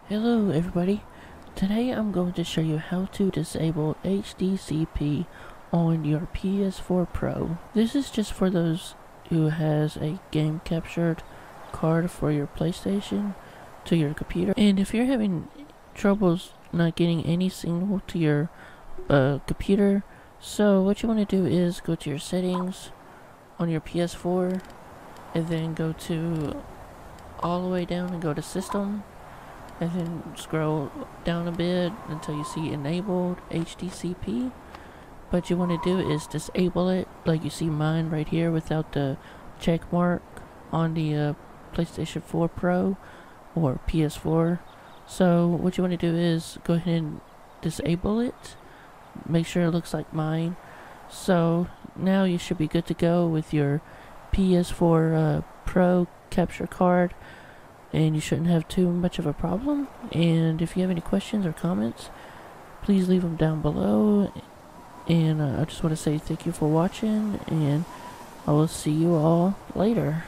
Hello everybody, today I'm going to show you how to disable HDCP on your PS4 Pro. This is just for those who has a game captured card for your PlayStation to your computer. And if you're having troubles not getting any signal to your computer, so what you want to do is go to your settings on your PS4 and then go to all the way down and go to system. And then scroll down a bit until you see enabled HDCP. What you want to do is disable it, like you see mine right here without the check mark on the PlayStation 4 Pro or PS4. So what you want to do is go ahead and disable it. Make sure it looks like mine. So now you should be good to go with your PS4 Pro capture card. And you shouldn't have too much of a problem. And if you have any questions or comments, please leave them down below. And I just want to say thank you for watching, and I will see you all later.